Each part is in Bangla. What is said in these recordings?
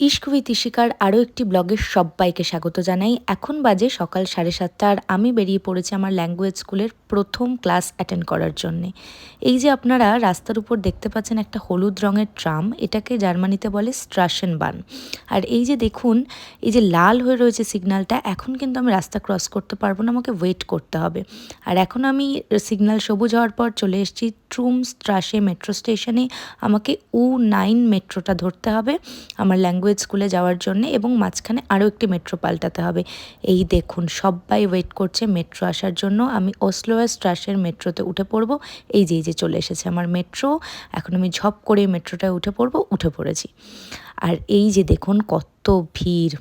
ইশক উইথ ইশিকার আরও একটি ব্লগে সব্বাইকে স্বাগত জানাই। এখন বাজে সকাল 7:30 আর আমি বেরিয়ে পড়েছি আমার ল্যাঙ্গুয়েজ স্কুলের প্রথম ক্লাস অ্যাটেন্ড করার জন্যে। এই যে আপনারা রাস্তার উপর দেখতে পাচ্ছেন একটা হলুদ রঙের ট্রাম, এটাকে জার্মানিতে বলে স্ট্রাসেনবান। আর এই যে দেখুন, এই যে লাল হয়ে রয়েছে সিগন্যালটা, এখন কিন্তু আমি রাস্তা ক্রস করতে পারবো না, আমাকে ওয়েট করতে হবে। আর এখন আমি সিগন্যাল সবুজ হওয়ার পর চলে এসেছি ট্রুম স্ট্রাসে মেট্রো স্টেশনে। আমাকে U9 মেট্রোটা ধরতে হবে আমার ল্যাঙ্গুয়েজ স্কুলে যাওয়ার জন্য, এবং মাঝখানে আরও একটি মেট্রো পাল্টাতে হবে। এই দেখুন সবাই ওয়েট করছে মেট্রো আসার জন্য। আমি ওসলোয়ার স্ট্রাসের মেট্রোতে উঠে পড়বো। এই যে চলে এসেছে আমার মেট্রো। এখন আমি ঝপ করে মেট্রোটায় উঠে পড়বো, উঠে পড়েছি। আর এই যে দেখুন কত ভিড়,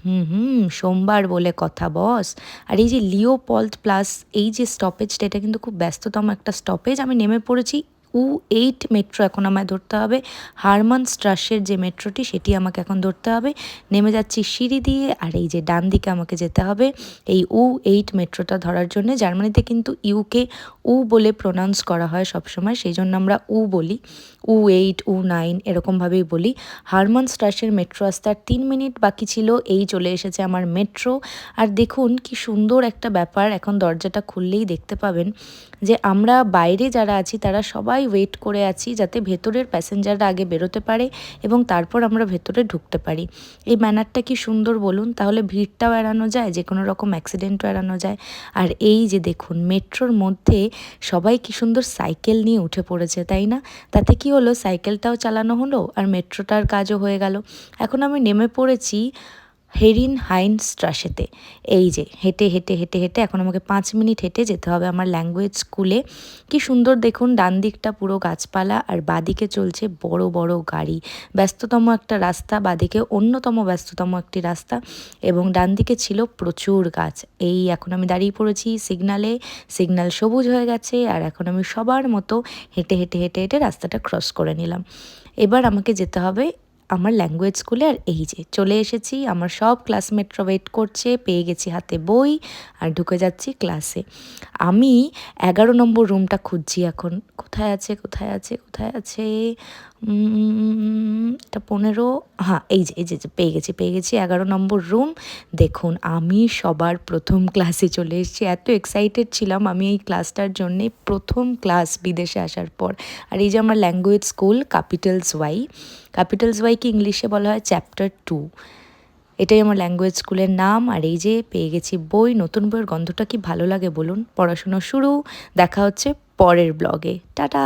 সোমবার বলে কথা বস। আর এই যে লিওপল্ড প্লাস এই যে স্টপেজটা, এটা কিন্তু খুব ব্যস্ততম একটা স্টপেজ। আমি নেমে পড়েছি U8 মেট্রো এখন আমায় ধরতে হবে। হারমান স্ট্রাসের যে মেট্রোটি সেটি আমাকে এখন ধরতে হবে। নেমে যাচ্ছি সিঁড়ি দিয়ে, আর এই যে ডান দিকে আমাকে যেতে হবে এই U8 মেট্রোটা ধরার জন্য। জার্মানিতে কিন্তু ইউকে উ বলে প্রোনাউন্স করা হয় সবসময়, সেই জন্য আমরা বলি U8 U9 এরকমভাবেই বলি। হারমান স্ট্রাসের মেট্রো আসতে আর 3 মিনিট বাকি ছিল। এই চলে এসেছে আমার মেট্রো। আর দেখুন কি সুন্দর একটা ব্যাপার, এখন দরজাটা খুললেই দেখতে পাবেন যে আমরা বাইরে যারা আছি তারা সবাই ওয়েট করে আছি যাতে ভেতরের প্যাসেঞ্জাররা আগে বেরোতে পারে এবং তারপর আমরা ভেতরে ঢুকতে পারি। এই ম্যানারটা কি সুন্দর বলুন, তাহলে ভিড়টাও এড়ানো যায়, যে কোনো রকম অ্যাক্সিডেন্টও এড়ানো যায়। আর এই যে দেখুন মেট্রোর মধ্যে সবাই কি সুন্দর সাইকেল নিয়ে উঠে পড়েছে, তাই না? তাতে কি হলো, সাইকেলটাও চালানো হলো আর মেট্রোটার কাজও হয়ে গেল। এখন আমি নেমে পড়েছি হেরিন হাইন স্ট্রাসেতে। এই যে হেঁটে হেঁটে হেঁটে হেঁটে এখন আমাকে 5 মিনিট হেঁটে যেতে হবে আমার ল্যাঙ্গুয়েজ স্কুলে। কি সুন্দর দেখুন, ডান দিকটা পুরো গাছপালা আর বাদিকে চলছে বড় বড় গাড়ি। ব্যস্ততম একটা রাস্তা, বাদিকে অন্যতম ব্যস্ততম একটি রাস্তা, এবং ডান দিকে ছিল প্রচুর গাছ। এই এখন আমি দাঁড়িয়ে পড়েছি সিগনালে, সিগনাল সবুজ হয়ে গেছে, আর এখন আমি সবার মতো হেঁটে হেঁটে হেঁটে হেঁটে রাস্তাটা ক্রস করে নিলাম। এবার আমাকে যেতে হবে আমার ল্যাঙ্গুয়েজ স্কুলে। আর এই যে চলে এসেছি, আমার সব ক্লাসমেটরা ওয়েট করছে, পেয়ে গেছি হাতে বই আর ঢুকে যাচ্ছি ক্লাসে। আমি 11 নম্বর রুমটা খুঁজছি এখন, কোথায় আছে কোথায় আছে কোথায় আছে। এটা 15, হ্যাঁ এই যে পেয়ে গেছি 11 নম্বর রুম। দেখুন আমি সবার প্রথম ক্লাসে চলে এসেছি, এত এক্সাইটেড ছিলাম আমি এই ক্লাসটার জন্যে, প্রথম ক্লাস বিদেশে আসার পর। আর এই যে আমার ল্যাঙ্গুয়েজ স্কুল ক্যাপিটালস ওয়াইকে ইংলিশে বলা হয় চ্যাপ্টার 2। এটাই আমার ল্যাঙ্গুয়েজ স্কুলের নাম। আর এই যে পেয়ে গেছি বই, নতুন বইয়ের গন্ধটা কি ভালো লাগে বলুন। পড়াশুনো শুরু, দেখা হচ্ছে পরের ব্লগে, টাটা।